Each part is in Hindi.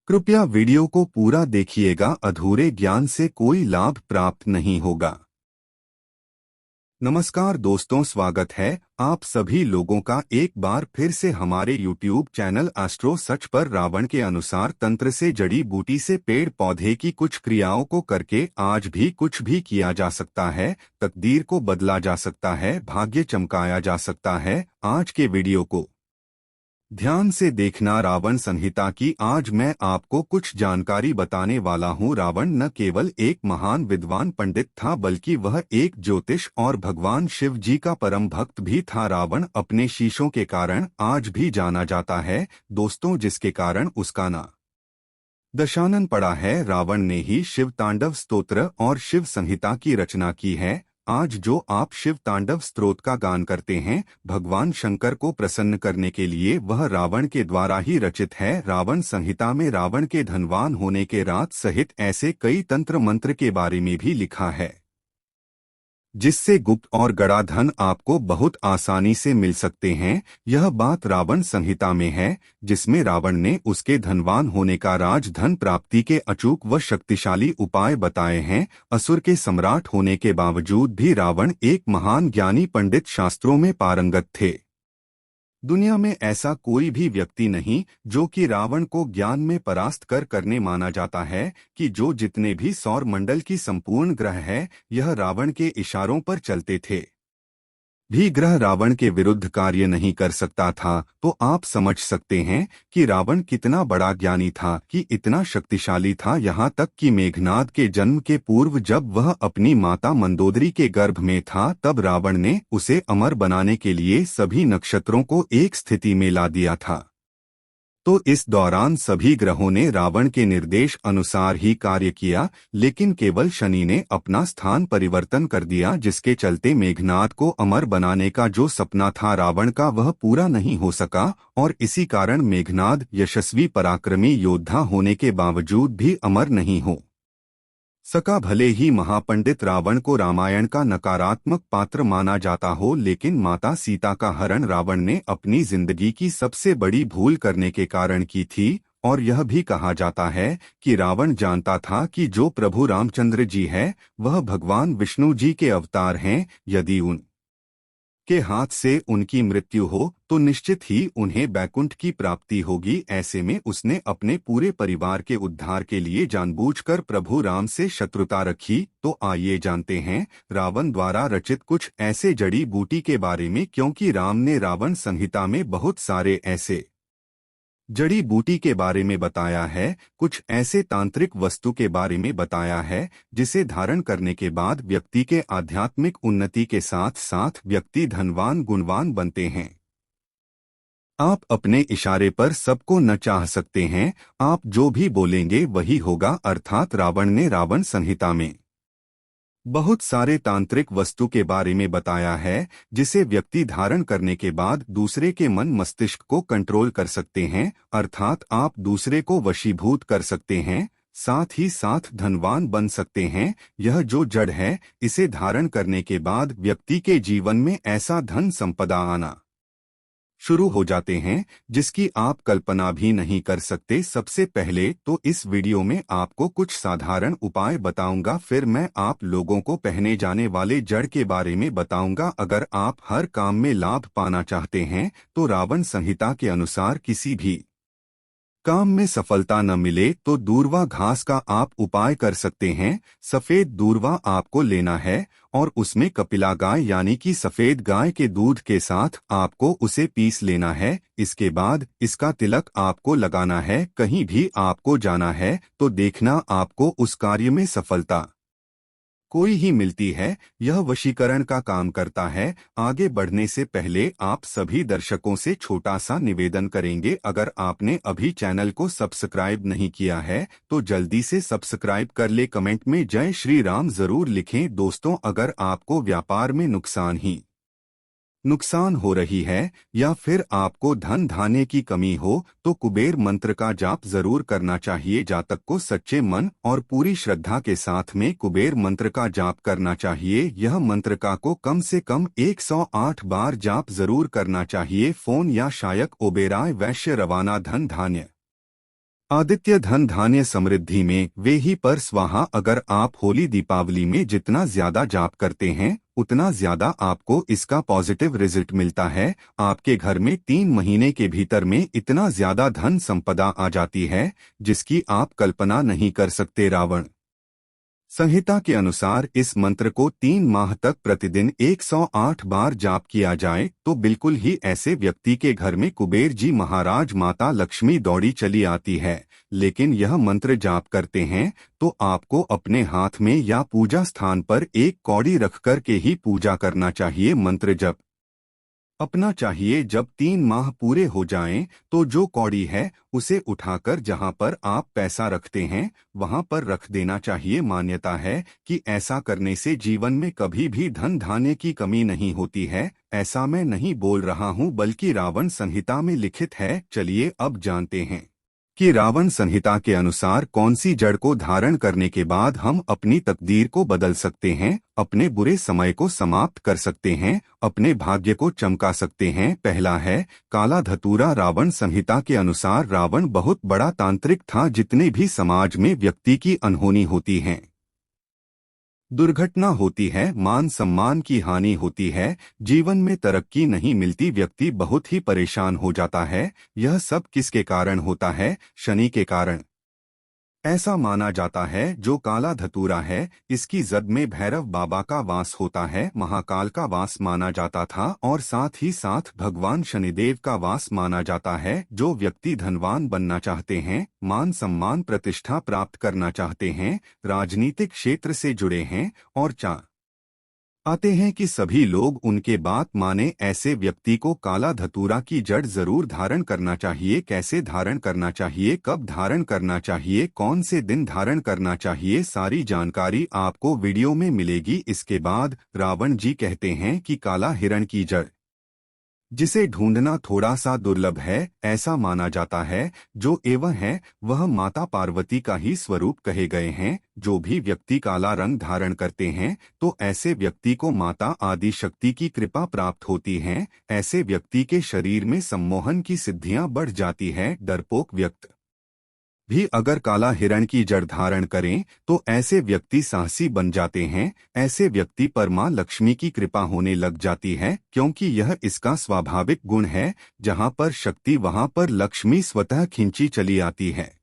कृपया वीडियो को पूरा देखिएगा, अधूरे ज्ञान से कोई लाभ प्राप्त नहीं होगा। नमस्कार दोस्तों, स्वागत है आप सभी लोगों का एक बार फिर से हमारे YouTube चैनल एस्ट्रो सच पर। रावण के अनुसार तंत्र से जड़ी बूटी से पेड़ पौधे की कुछ क्रियाओं को करके आज भी कुछ भी किया जा सकता है, तकदीर को बदला जा सकता है, भाग्य चमकाया जा सकता है। आज के वीडियो को ध्यान से देखना। रावण संहिता की आज मैं आपको कुछ जानकारी बताने वाला हूँ। रावण न केवल एक महान विद्वान पंडित था, बल्कि वह एक ज्योतिष और भगवान शिव जी का परम भक्त भी था। रावण अपने शीशों के कारण आज भी जाना जाता है दोस्तों, जिसके कारण उसका नाम दशानन पड़ा है। रावण ने ही शिव तांडव स्तोत्र और शिव संहिता की रचना की है। आज जो आप शिव तांडव स्तोत्र का गान करते हैं, भगवान शंकर को प्रसन्न करने के लिए, वह रावण के द्वारा ही रचित है। रावण संहिता में रावण के धनवान होने के राज सहित ऐसे कई तंत्र मंत्र के बारे में भी लिखा है, जिससे गुप्त और गड़ा धन आपको बहुत आसानी से मिल सकते हैं। यह बात रावण संहिता में है, जिसमें रावण ने उसके धनवान होने का राज धन प्राप्ति के अचूक व शक्तिशाली उपाय बताए हैं। असुर के सम्राट होने के बावजूद भी रावण एक महान ज्ञानी पंडित, शास्त्रों में पारंगत थे। दुनिया में ऐसा कोई भी व्यक्ति नहीं जो कि रावण को ज्ञान में परास्त करने माना जाता है कि जो जितने भी सौर मंडल की संपूर्ण ग्रह है, यह रावण के इशारों पर चलते थे। भी ग्रह रावण के विरुद्ध कार्य नहीं कर सकता था। तो आप समझ सकते हैं कि रावण कितना बड़ा ज्ञानी था, कि इतना शक्तिशाली था। यहाँ तक कि मेघनाद के जन्म के पूर्व जब वह अपनी माता मंदोदरी के गर्भ में था, तब रावण ने उसे अमर बनाने के लिए सभी नक्षत्रों को एक स्थिति में ला दिया था। तो इस दौरान सभी ग्रहों ने रावण के निर्देश अनुसार ही कार्य किया, लेकिन केवल शनि ने अपना स्थान परिवर्तन कर दिया, जिसके चलते मेघनाद को अमर बनाने का जो सपना था रावण का, वह पूरा नहीं हो सका। और इसी कारण मेघनाद यशस्वी पराक्रमी योद्धा होने के बावजूद भी अमर नहीं हो सका। भले ही महापंडित रावण को रामायण का नकारात्मक पात्र माना जाता हो, लेकिन माता सीता का हरण रावण ने अपनी जिंदगी की सबसे बड़ी भूल करने के कारण की थी। और यह भी कहा जाता है कि रावण जानता था कि जो प्रभु रामचंद्र जी है, वह भगवान विष्णु जी के अवतार हैं। यदि उन के हाथ से उनकी मृत्यु हो तो निश्चित ही उन्हें बैकुंठ की प्राप्ति होगी। ऐसे में उसने अपने पूरे परिवार के उद्धार के लिए जानबूझकर प्रभु राम से शत्रुता रखी। तो आइए जानते हैं रावण द्वारा रचित कुछ ऐसे जड़ी बूटी के बारे में, क्योंकि राम ने रावण संहिता में बहुत सारे ऐसे जड़ी बूटी के बारे में बताया है, कुछ ऐसे तांत्रिक वस्तु के बारे में बताया है, जिसे धारण करने के बाद व्यक्ति के आध्यात्मिक उन्नति के साथ साथ व्यक्ति धनवान गुणवान बनते हैं। आप अपने इशारे पर सबको न चाह सकते हैं, आप जो भी बोलेंगे वही होगा। अर्थात रावण ने रावण संहिता में बहुत सारे तांत्रिक वस्तु के बारे में बताया है, जिसे व्यक्ति धारण करने के बाद दूसरे के मन मस्तिष्क को कंट्रोल कर सकते हैं। अर्थात आप दूसरे को वशीभूत कर सकते हैं, साथ ही साथ धनवान बन सकते हैं। यह जो जड़ है, इसे धारण करने के बाद व्यक्ति के जीवन में ऐसा धन संपदा आना शुरू हो जाते हैं जिसकी आप कल्पना भी नहीं कर सकते। सबसे पहले तो इस वीडियो में आपको कुछ साधारण उपाय बताऊंगा, फिर मैं आप लोगों को पहने जाने वाले जड़ के बारे में बताऊंगा। अगर आप हर काम में लाभ पाना चाहते हैं तो रावण संहिता के अनुसार किसी भी काम में सफलता न मिले तो दूर्वा घास का आप उपाय कर सकते हैं। सफेद दूर्वा आपको लेना है और उसमें कपिला गाय यानी कि सफेद गाय के दूध के साथ आपको उसे पीस लेना है। इसके बाद इसका तिलक आपको लगाना है। कहीं भी आपको जाना है तो देखना आपको उस कार्य में सफलता कोई ही मिलती है। यह वशीकरण का काम करता है। आगे बढ़ने से पहले आप सभी दर्शकों से छोटा सा निवेदन करेंगे, अगर आपने अभी चैनल को सब्सक्राइब नहीं किया है तो जल्दी से सब्सक्राइब कर ले। कमेंट में जय श्री राम जरूर लिखें। दोस्तों, अगर आपको व्यापार में नुकसान हो रही है या फिर आपको धन धान्य की कमी हो तो कुबेर मंत्र का जाप जरूर करना चाहिए। जातक को सच्चे मन और पूरी श्रद्धा के साथ में कुबेर मंत्र का जाप करना चाहिए। यह मंत्र का को कम से कम 108 बार जाप जरूर करना चाहिए। फोन या शायक ओबेराय वैश्य रवाना धन धान्य आदित्य धन धान्य समृद्धि में वे ही पर स्वाहा। अगर आप होली दीपावली में जितना ज्यादा जाप करते हैं उतना ज्यादा आपको इसका पॉजिटिव रिजल्ट मिलता है। आपके घर में 3 महीने के भीतर में इतना ज्यादा धन संपदा आ जाती है जिसकी आप कल्पना नहीं कर सकते। रावण संहिता के अनुसार इस मंत्र को 3 माह तक प्रतिदिन 108 बार जाप किया जाए तो बिल्कुल ही ऐसे व्यक्ति के घर में कुबेर जी महाराज माता लक्ष्मी दौड़ी चली आती है। लेकिन यह मंत्र जाप करते हैं तो आपको अपने हाथ में या पूजा स्थान पर एक कौड़ी रख कर के ही पूजा करना चाहिए। मंत्र जप अपना चाहिए। जब 3 माह पूरे हो जाएं तो जो कौड़ी है उसे उठाकर जहां पर आप पैसा रखते हैं वहां पर रख देना चाहिए। मान्यता है कि ऐसा करने से जीवन में कभी भी धन धान्य की कमी नहीं होती है। ऐसा मैं नहीं बोल रहा हूं बल्कि रावण संहिता में लिखित है। चलिए अब जानते हैं कि रावण संहिता के अनुसार कौन सी जड़ को धारण करने के बाद हम अपनी तकदीर को बदल सकते हैं, अपने बुरे समय को समाप्त कर सकते हैं, अपने भाग्य को चमका सकते हैं। पहला है काला धतूरा। रावण संहिता के अनुसार रावण बहुत बड़ा तांत्रिक था। जितने भी समाज में व्यक्ति की अनहोनी होती है, दुर्घटना होती है, मान सम्मान की हानि होती है, जीवन में तरक्की नहीं मिलती, व्यक्ति बहुत ही परेशान हो जाता है। यह सब किसके कारण होता है? शनि के कारण। ऐसा माना जाता है जो काला धतूरा है इसकी जद में भैरव बाबा का वास होता है, महाकाल का वास माना जाता था और साथ ही साथ भगवान शनिदेव का वास माना जाता है। जो व्यक्ति धनवान बनना चाहते हैं, मान सम्मान प्रतिष्ठा प्राप्त करना चाहते हैं, राजनीतिक क्षेत्र से जुड़े हैं और आते हैं कि सभी लोग उनके बात माने, ऐसे व्यक्ति को काला धतूरा की जड़ जरूर धारण करना चाहिए। कैसे धारण करना चाहिए, कब धारण करना चाहिए, कौन से दिन धारण करना चाहिए, सारी जानकारी आपको वीडियो में मिलेगी। इसके बाद रावण जी कहते हैं कि काला हिरण की जड़ जिसे ढूंढना थोड़ा सा दुर्लभ है, ऐसा माना जाता है। जो एवं है वह माता पार्वती का ही स्वरूप कहे गए हैं। जो भी व्यक्ति काला रंग धारण करते हैं तो ऐसे व्यक्ति को माता आदि शक्ति की कृपा प्राप्त होती है। ऐसे व्यक्ति के शरीर में सम्मोहन की सिद्धियां बढ़ जाती है। डरपोक व्यक्ति भी अगर काला हिरण की जड़ धारण करें तो ऐसे व्यक्ति साहसी बन जाते हैं। ऐसे व्यक्ति पर मां लक्ष्मी की कृपा होने लग जाती है, क्योंकि यह इसका स्वाभाविक गुण है। जहां पर शक्ति वहां पर लक्ष्मी स्वतः खिंची चली आती है।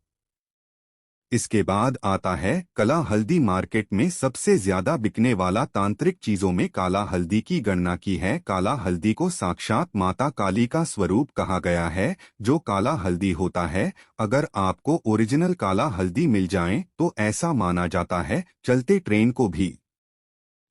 इसके बाद आता है काला हल्दी। मार्केट में सबसे ज्यादा बिकने वाला तांत्रिक चीजों में काला हल्दी की गणना की है। काला हल्दी को साक्षात माता काली का स्वरूप कहा गया है। जो काला हल्दी होता है, अगर आपको ओरिजिनल काला हल्दी मिल जाए तो ऐसा माना जाता है चलते ट्रेन को भी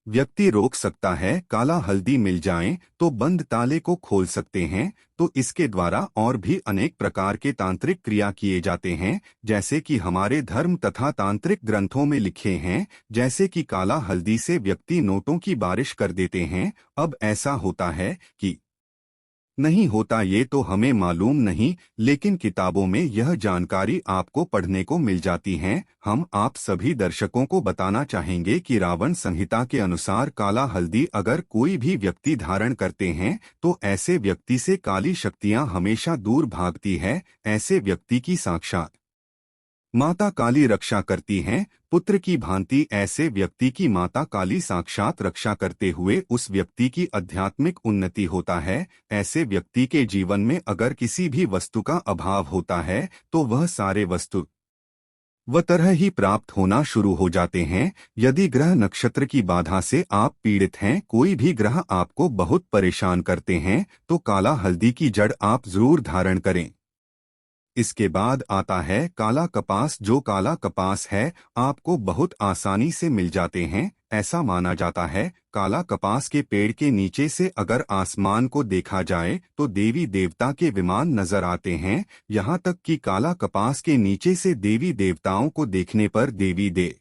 व्यक्ति रोक सकता है। काला हल्दी मिल जाए तो बंद ताले को खोल सकते हैं। तो इसके द्वारा और भी अनेक प्रकार के तांत्रिक क्रिया किए जाते हैं, जैसे कि हमारे धर्म तथा तांत्रिक ग्रंथों में लिखे हैं। जैसे कि काला हल्दी से व्यक्ति नोटों की बारिश कर देते हैं। अब ऐसा होता है कि नहीं होता ये तो हमें मालूम नहीं, लेकिन किताबों में यह जानकारी आपको पढ़ने को मिल जाती है। हम आप सभी दर्शकों को बताना चाहेंगे कि रावण संहिता के अनुसार काला हल्दी अगर कोई भी व्यक्ति धारण करते हैं तो ऐसे व्यक्ति से काली शक्तियां हमेशा दूर भागती है। ऐसे व्यक्ति की साक्षात माता काली रक्षा करती हैं। पुत्र की भांति ऐसे व्यक्ति की माता काली साक्षात रक्षा करते हुए उस व्यक्ति की आध्यात्मिक उन्नति होता है। ऐसे व्यक्ति के जीवन में अगर किसी भी वस्तु का अभाव होता है तो वह सारे वस्तु वह तरह ही प्राप्त होना शुरू हो जाते हैं। यदि ग्रह नक्षत्र की बाधा से आप पीड़ित हैं, कोई भी ग्रह आपको बहुत परेशान करते हैं, तो काला हल्दी की जड़ आप जरूर धारण करें। इसके बाद आता है काला कपास। जो काला कपास है आपको बहुत आसानी से मिल जाते हैं। ऐसा माना जाता है काला कपास के पेड़ के नीचे से अगर आसमान को देखा जाए तो देवी देवता के विमान नजर आते हैं। यहाँ तक कि काला कपास के नीचे से देवी देवताओं को देखने पर देवी देव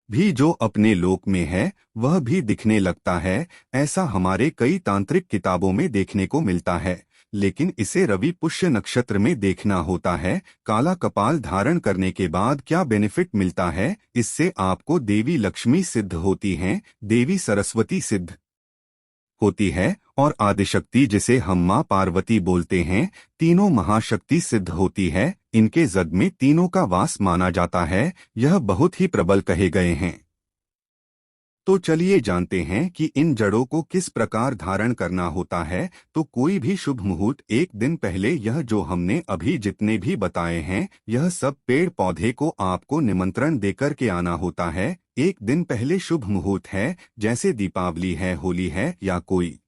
भी जो अपने लोक में है वह भी दिखने लगता है। ऐसा हमारे कई तांत्रिक किताबों में देखने को मिलता है, लेकिन इसे रवि पुष्य नक्षत्र में देखना होता है। काला कपाल धारण करने के बाद क्या बेनिफिट मिलता है? इससे आपको देवी लक्ष्मी सिद्ध होती हैं, देवी सरस्वती सिद्ध होती है और आदिशक्ति जिसे हम मां पार्वती बोलते हैं, तीनों महाशक्ति सिद्ध होती है। इनके जद में तीनों का वास माना जाता है। यह बहुत ही प्रबल कहे गए हैं। तो चलिए जानते हैं कि इन जड़ों को किस प्रकार धारण करना होता है। तो कोई भी शुभ मुहूर्त एक दिन पहले, यह जो हमने अभी जितने भी बताए हैं, यह सब पेड़ पौधे को आपको निमंत्रण देकर के आना होता है। एक दिन पहले शुभ मुहूर्त है, जैसे दीपावली है, होली है या कोई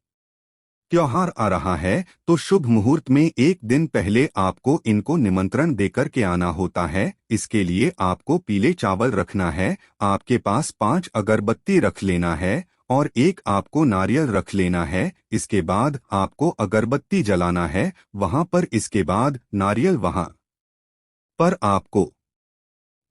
त्योहार आ रहा है, तो शुभ मुहूर्त में एक दिन पहले आपको इनको निमंत्रण देकर के आना होता है। इसके लिए आपको पीले चावल रखना है, आपके पास 5 अगरबत्ती रख लेना है और एक आपको नारियल रख लेना है। इसके बाद आपको अगरबत्ती जलाना है वहां पर, इसके बाद नारियल वहां पर आपको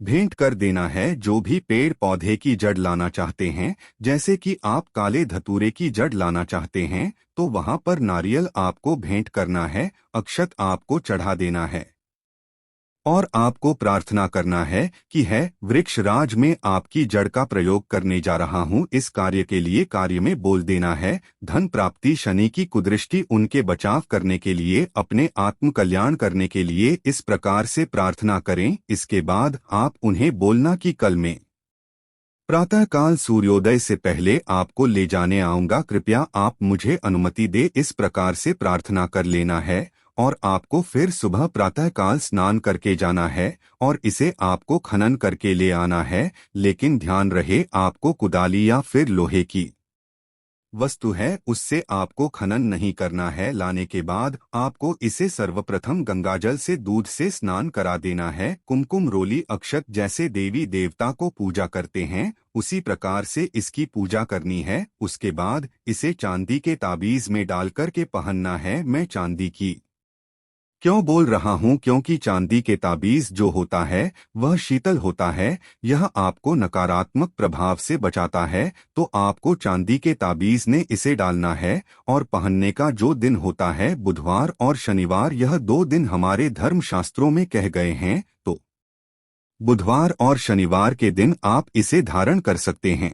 भेंट कर देना है। जो भी पेड़ पौधे की जड़ लाना चाहते हैं, जैसे कि आप काले धतूरे की जड़ लाना चाहते हैं, तो वहां पर नारियल आपको भेंट करना है, अक्षत आपको चढ़ा देना है और आपको प्रार्थना करना है कि है वृक्ष राज में आपकी जड़ का प्रयोग करने जा रहा हूँ। इस कार्य के लिए कार्य में बोल देना है। धन प्राप्ति, शनि की कुदृष्टि, उनके बचाव करने के लिए, अपने आत्म कल्याण करने के लिए इस प्रकार से प्रार्थना करें। इसके बाद आप उन्हें बोलना कि कल में प्रातःकाल सूर्योदय से पहले आपको ले जाने आऊंगा, कृपया आप मुझे अनुमति दे। इस प्रकार से प्रार्थना कर लेना है और आपको फिर सुबह प्रातःकाल स्नान करके जाना है और इसे आपको खनन करके ले आना है। लेकिन ध्यान रहे, आपको कुदाली या फिर लोहे की वस्तु है उससे आपको खनन नहीं करना है। लाने के बाद आपको इसे सर्वप्रथम गंगाजल से, दूध से स्नान करा देना है। कुमकुम, रोली, अक्षत जैसे देवी देवता को पूजा करते हैं, उसी प्रकार से इसकी पूजा करनी है। उसके बाद इसे चांदी के ताबीज में डालकर के पहनना है। मैं चांदी की क्यों बोल रहा हूँ? क्योंकि चांदी के ताबीज जो होता है वह शीतल होता है, यह आपको नकारात्मक प्रभाव से बचाता है। तो आपको चांदी के ताबीज ने इसे डालना है और पहनने का जो दिन होता है बुधवार और शनिवार, यह 2 दिन हमारे धर्म शास्त्रों में कह गए हैं। तो बुधवार और शनिवार के दिन आप इसे धारण कर सकते हैं।